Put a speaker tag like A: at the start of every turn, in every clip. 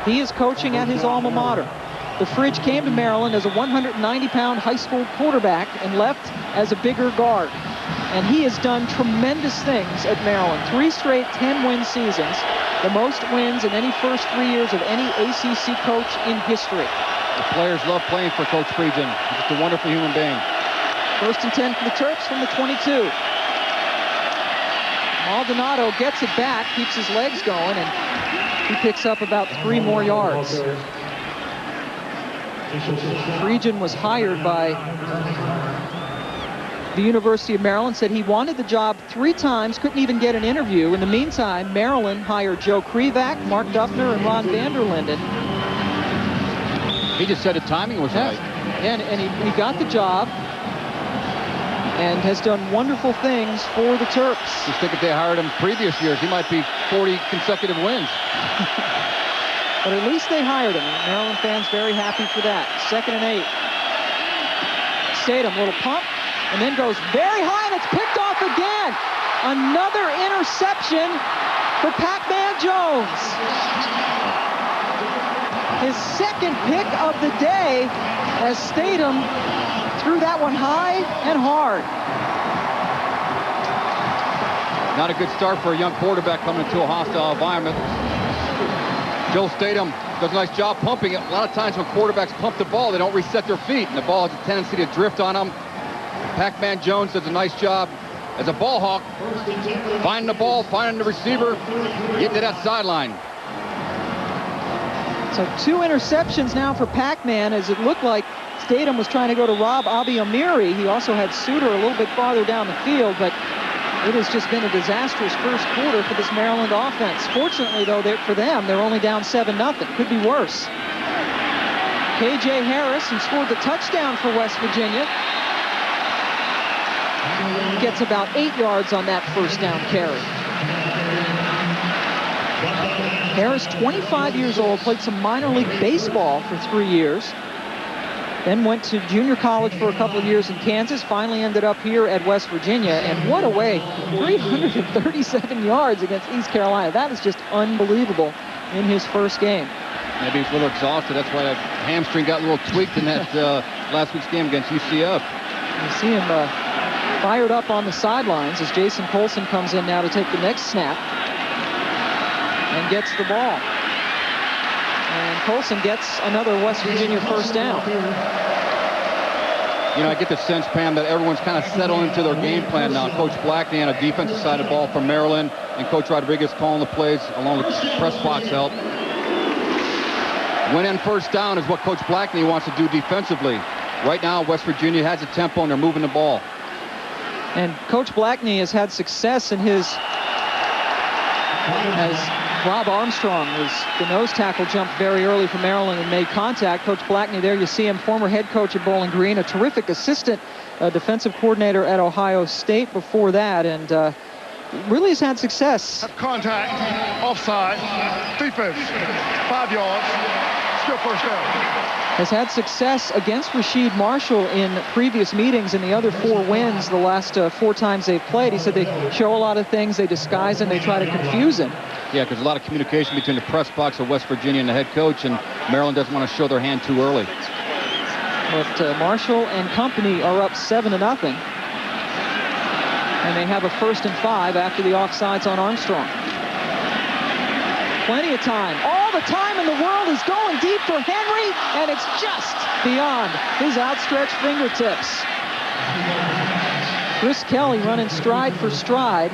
A: He is coaching at his alma mater. The Fridge came to Maryland as a 190-pound high school quarterback and left as a bigger guard. And he has done tremendous things at Maryland. 3 straight 10-win seasons, the most wins in any first 3 years of any ACC coach in history.
B: The players love playing for Coach Friedgen. He's just a wonderful human being.
A: 1st and 10 for the Terps from the 22. Maldonado gets it back, keeps his legs going, and he picks up about 3 more yards. Friedgen was hired by the University of Maryland, said he wanted the job 3 times, couldn't even get an interview. In the meantime, Maryland hired Joe Krivak, Mark Duffner, and Ron Vanderlinden.
B: He just said the timing was right.
A: And he got the job and has done wonderful things for the Terps.
B: Just think if they hired him previous years, he might be 40 consecutive wins.
A: But at least they hired him. Maryland fans very happy for that. 2nd and 8. Statham, little pump, and then goes very high, and it's picked off again. Another interception for Pac-Man Jones. His 2nd pick of the day as Statham threw that one high and hard.
B: Not a good start for a young quarterback coming into a hostile environment. Joe Statham does a nice job pumping it. A lot of times when quarterbacks pump the ball, they don't reset their feet, and the ball has a tendency to drift on them. Pac-Man Jones does a nice job as a ball hawk, finding the ball, finding the receiver, getting to that sideline.
A: So 2 interceptions now for Pac-Man, as it looked like Statham was trying to go to Rob Abiamiri. He also had Suter a little bit farther down the field, but it has just been a disastrous first quarter for this Maryland offense. Fortunately, though, for them, they're only down 7-0. Could be worse. K.J. Harris, who scored the touchdown for West Virginia, gets about 8 yards on that first down carry. Harris, 25 years old, played some minor league baseball for 3 years. Then went to junior college for a couple of years in Kansas, finally ended up here at West Virginia, and what a way, 337 yards against East Carolina. That is just unbelievable in his first game.
B: Maybe he's a little exhausted. That's why that hamstring got a little tweaked in that last week's game against UCF.
A: You see him fired up on the sidelines as Jason Colson comes in now to take the next snap and gets the ball. And Colson gets another West Virginia first down.
B: You know, I get the sense, Pam, that everyone's kind of settled into their game plan now. Coach Blackney on a defensive side of the ball from Maryland, and Coach Rodriguez calling the plays along with press box help. Win and first down is what Coach Blackney wants to do defensively. Right now, West Virginia has a tempo, and they're moving the ball.
A: And Coach Blackney has had success in his, as Rob Armstrong was the nose tackle, jumped very early for Maryland and made contact. Coach Blackney, there you see him, former head coach at Bowling Green, a terrific assistant defensive coordinator at Ohio State before that, and really has had success.
C: Contact, offside, defense, 5 yards, still first down.
A: Has had success against Rasheed Marshall in previous meetings in the other 4 wins the last 4 times they've played. He said they show a lot of things, they disguise and they try to confuse him.
B: Yeah, because a lot of communication between the press box of West Virginia and the head coach, and Maryland doesn't want to show their hand too early.
A: But Marshall and company are up 7-0. And they have a 1st and 5 after the offsides on Armstrong. Plenty of time. All the time in the world is going deep for Henry, and it's just beyond his outstretched fingertips. Chris Kelly running stride for stride.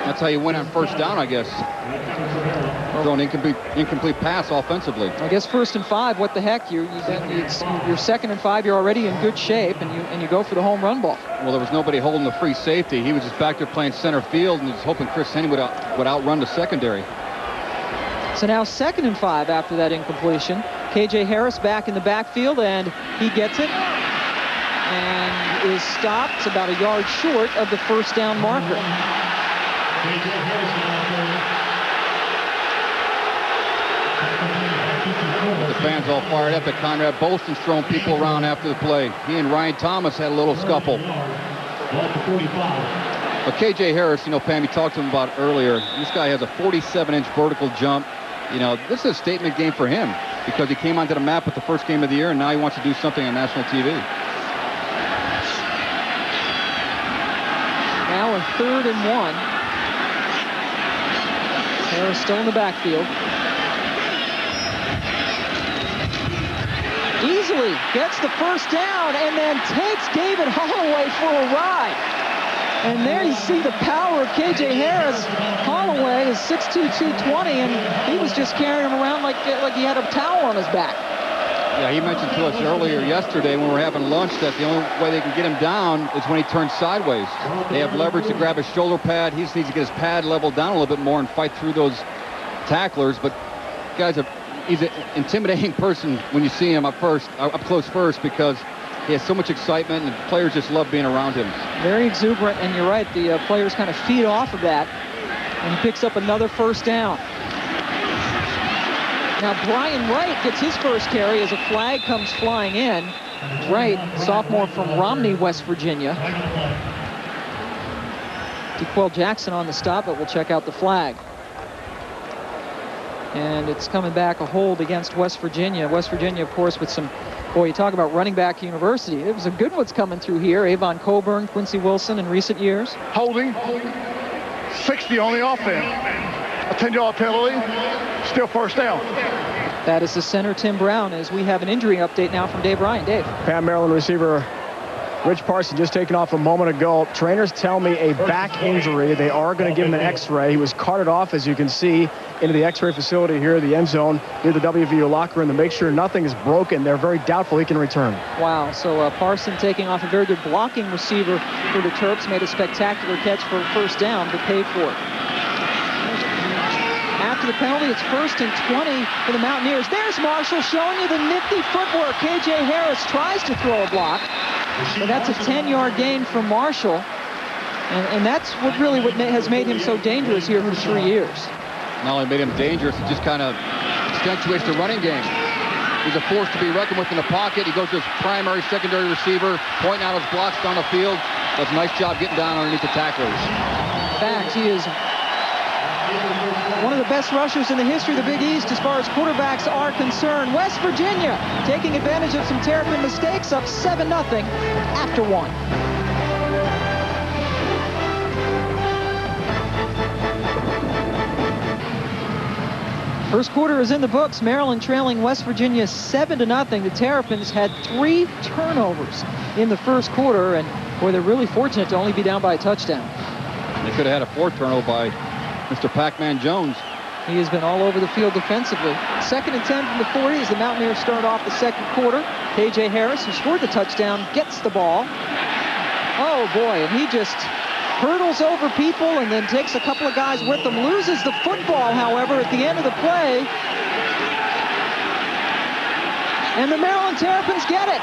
B: That's how you win on first down, I guess. Throw an incomplete pass offensively.
A: I guess 1st and 5, what the heck? You're 2nd and 5, you're already in good shape, and you go for the home run ball.
B: Well, there was nobody holding the free safety. He was just back there playing center field and was hoping Chris Henry would outrun the secondary.
A: So now 2nd and 5 after that incompletion. K.J. Harris back in the backfield, and he gets it and is stopped about a yard short of the first down marker.
B: The fans all fired up at Conrad Bolston's throwing people around after the play. He and Ryan Thomas had a little scuffle. But KJ Harris, you know, Pam, you talked to him about earlier. This guy has a 47-inch vertical jump. You know, this is a statement game for him because he came onto the map with the first game of the year, and now he wants to do something on national TV.
A: Now a 3rd and 1. Harris still in the backfield. Easily gets the first down and then takes David Holloway for a ride. And there you see the power of KJ Harris. Holloway is 6'2", 220, and he was just carrying him around like he had a towel on his back.
B: Yeah, he mentioned to us earlier yesterday when we were having lunch that the only way they can get him down is when he turns sideways. They have leverage to grab his shoulder pad. He just needs to get his pad leveled down a little bit more and fight through those tacklers. But guys, he's an intimidating person when you see him up close first because he has so much excitement and players just love being around him.
A: Very exuberant, and you're right, the players kind of feed off of that, and he picks up another first down. Now Brian Wright gets his first carry as a flag comes flying in. Wright, sophomore from Romney, West Virginia. DeQuell Jackson on the stop, but we'll check out the flag. And it's coming back a hold against West Virginia. West Virginia, of course, with some, boy, you talk about running back university. It was a good one's coming through here. Avon Coburn, Quincy Wilson in recent years.
C: Holding, 60 on the offense. A 10-yard penalty, still first down.
A: That is the center, Tim Brown, as we have an injury update now from Dave Ryan. Dave.
D: Pam, Maryland receiver Rich Parson just taken off a moment ago. Trainers tell me a back injury. They are going to give him an x-ray. He was carted off, as you can see, into the x-ray facility here at the end zone near the WVU locker room to make sure nothing is broken. They're very doubtful he can return. Wow,
A: so Parson taking off a very good blocking receiver for the Terps, made a spectacular catch for a first down, but paid for it. After the penalty, it's 1st and 20 for the Mountaineers. There's Marshall showing you the nifty footwork. KJ Harris tries to throw a block, but that's a 10-yard gain from Marshall. And that's what has made him so dangerous here for 3 years.
B: Not only made him dangerous, it just kind of accentuates the running game. He's a force to be reckoned with in the pocket. He goes to his primary, secondary receiver, pointing out his blocks down the field. Does a nice job getting down underneath the tacklers.
A: In fact, he is one of the best rushers in the history of the Big East as far as quarterbacks are concerned. West Virginia taking advantage of some Terrapin mistakes, up 7-0 after 1. First quarter is in the books. Maryland trailing West Virginia 7-0. The Terrapins had 3 turnovers in the first quarter, and boy, they're really fortunate to only be down by a touchdown.
B: They could have had a 4th turnover by Mr. Pac-Man Jones.
A: He has been all over the field defensively. 2nd and 10 from the 40 as the Mountaineers start off the second quarter. KJ Harris, who scored the touchdown, gets the ball. Oh boy, and he just hurdles over people and then takes a couple of guys with him. Loses the football, however, at the end of the play. And the Maryland Terrapins get it.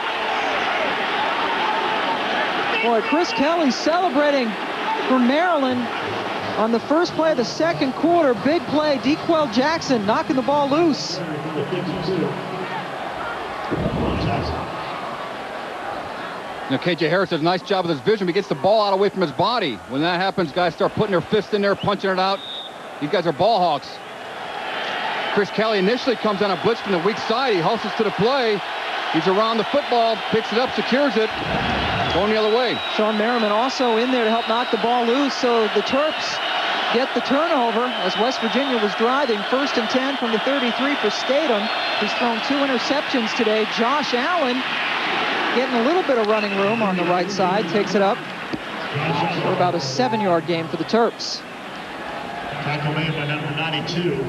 A: Boy, Chris Kelly celebrating for Maryland on the first play of the second quarter. Big play, DeQuell Jackson knocking the ball loose.
B: Now, KJ Harris does a nice job with his vision. He gets the ball out away from his body. When that happens, guys start putting their fists in there, punching it out. These guys are ball hawks. Chris Kelly initially comes on a blitz from the weak side. He hustles to the play. He's around the football, picks it up, secures it, going the other way. Sean
A: Merriman also in there to help knock the ball loose, so the Terps get the turnover as West Virginia was driving. 1st and 10 from the 33 for Statham. He's thrown 2 interceptions today. Josh Allen getting a little bit of running room on the right side, takes it up for about a 7-yard gain for the Terps.
E: Tackle made by number 92.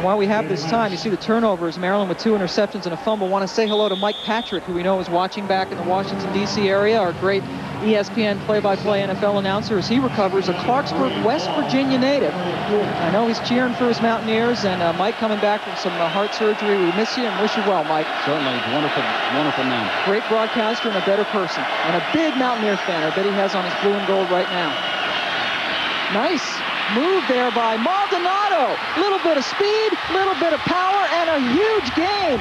A: While we have this time, you see the turnovers. Maryland with 2 interceptions and a fumble. Want to say hello to Mike Patrick, who we know is watching back in the Washington, D.C. area, our great ESPN play-by-play NFL announcer, as he recovers, a Clarksburg, West Virginia native. I know he's cheering for his Mountaineers, and Mike coming back from some heart surgery. We miss you and wish you well, Mike.
B: Certainly. Wonderful, wonderful man.
A: Great broadcaster and a better person, and a big Mountaineer fan. I bet he has on his blue and gold right now. Nice move there by Maldonado. Little bit of speed, little bit of power, and a huge gain.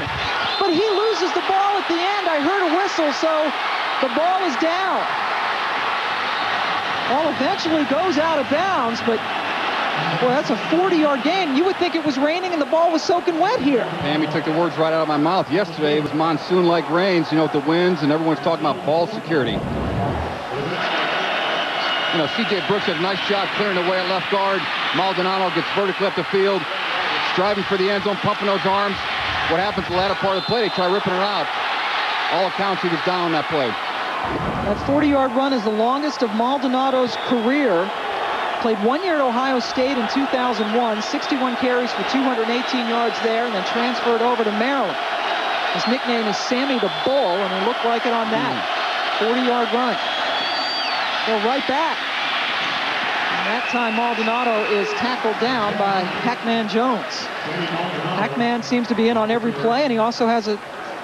A: But he loses the ball at the end. I heard a whistle, so the ball is down. Ball eventually goes out of bounds, but boy, that's a 40-yard gain. You would think it was raining and the ball was soaking wet here.
B: Pam, you took the words right out of my mouth. Yesterday, it was monsoon-like rains, you know, with the winds, and everyone's talking about ball security. You know, C.J. Brooks does a nice job clearing the way at left guard. Maldonado gets vertically up the field, striving for the end zone, pumping those arms. What happens the latter part of the play? They try ripping it out. All accounts, he was down that play.
A: That 40-yard run is the longest of Maldonado's career. Played 1 year at Ohio State in 2001, 61 carries for 218 yards there, and then transferred over to Maryland. His nickname is Sammy the Bull, and he looked like it on that 40-yard run. Go right back. And that time Maldonado is tackled down by Pac-Man Jones. Pac-Man seems to be in on every play, and he also has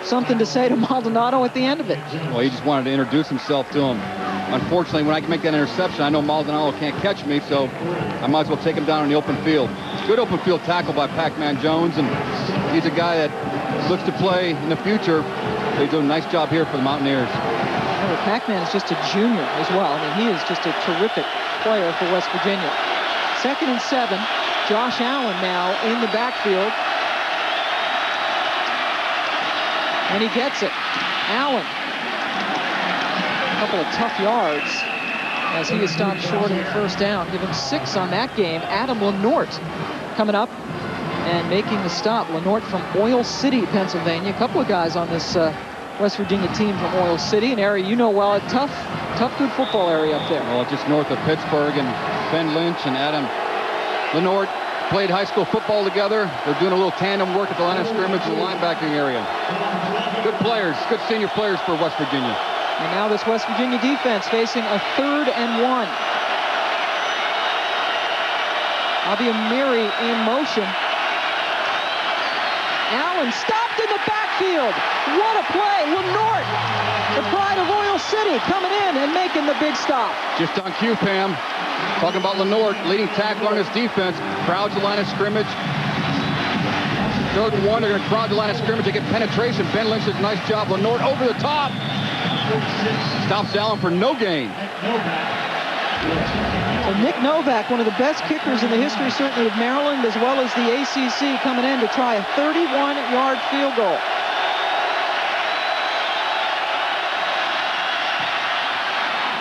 A: something to say to Maldonado at the end of it.
B: Well, he just wanted to introduce himself to him. Unfortunately, when I can make that interception, I know Maldonado can't catch me, so I might as well take him down in the open field. Good open field tackle by Pac-Man Jones, and he's a guy that looks to play in the future. So he's doing a nice job here for the Mountaineers.
A: Remember, Pac-Man is just a junior as well. I mean, he is just a terrific player for West Virginia. 2nd and 7. Josh Allen now in the backfield. And he gets it. Allen. A couple of tough yards as he is stopped short in the first down. Give him 6 on that game. Adam Lenort coming up and making the stop. Lenort from Oil City, Pennsylvania. A couple of guys on this West Virginia team from Oil City, an area you know well. A tough, good football area up there.
B: Well, just north of Pittsburgh, and Ben Lynch and Adam Lenort played high school football together. They're doing a little tandem work at the line of scrimmage in the linebacking area. Good players, good senior players for West Virginia.
A: And now this West Virginia defense facing a 3rd and 1. Abiamiri in motion. Allen stopped in the backfield. What a play. Lenort, the pride of Oil City, coming in and making the big stop.
B: Just on cue, Pam. Talking about Lenort, leading tackler on his defense. Crowds the line of scrimmage. 3rd and 1, they're going to crowd the line of scrimmage. They get penetration. Ben Lynch does a nice job. Lenort over the top. Stops Allen for no gain.
A: So Nick Novak, one of the best kickers in the history, certainly of Maryland, as well as the ACC, coming in to try a 31-yard field goal.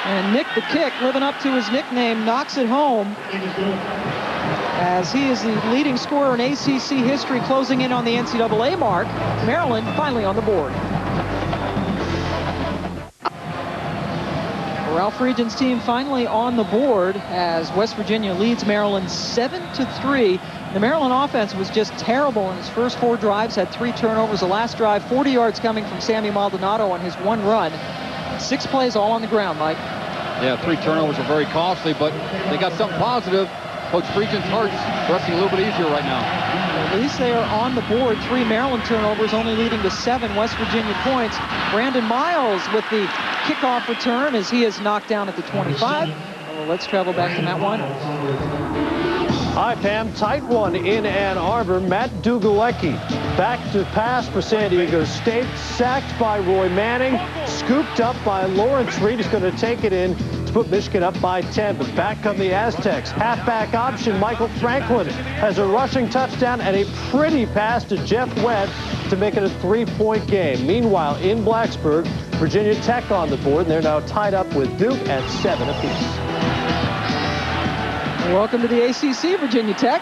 A: And Nick the Kick, living up to his nickname, knocks it home, as he is the leading scorer in ACC history, closing in on the NCAA mark. Maryland finally on the board. Ralph Regan's team finally on the board as West Virginia leads Maryland 7-3. The Maryland offense was just terrible in his first 4 drives, had 3 turnovers. The last drive, 40 yards coming from Sammy Maldonado on his 1 run. 6 plays all on the ground, Mike.
B: Yeah, 3 turnovers are very costly, but they got something positive. Coach Regan's heart's resting a little bit easier right now.
A: At least they are on the board. 3 Maryland turnovers, only leading to 7 West Virginia points. Brandon Miles with the kickoff return as he is knocked down at the 25. Well, let's travel back to Matt Weiner.
F: Hi, Pam. Tight one in Ann Arbor. Matt Dugalecki back to pass for San Diego State. Sacked by Roy Manning. Scooped up by Lawrence Reed. He's going to take it in to put Michigan up by 10. But back come the Aztecs. Halfback option. Michael Franklin has a rushing touchdown and a pretty pass to Jeff Webb to make it a 3-point game. Meanwhile, in Blacksburg, Virginia Tech on the board, and they're now tied up with Duke at 7 apiece.
A: Welcome to the ACC, Virginia Tech.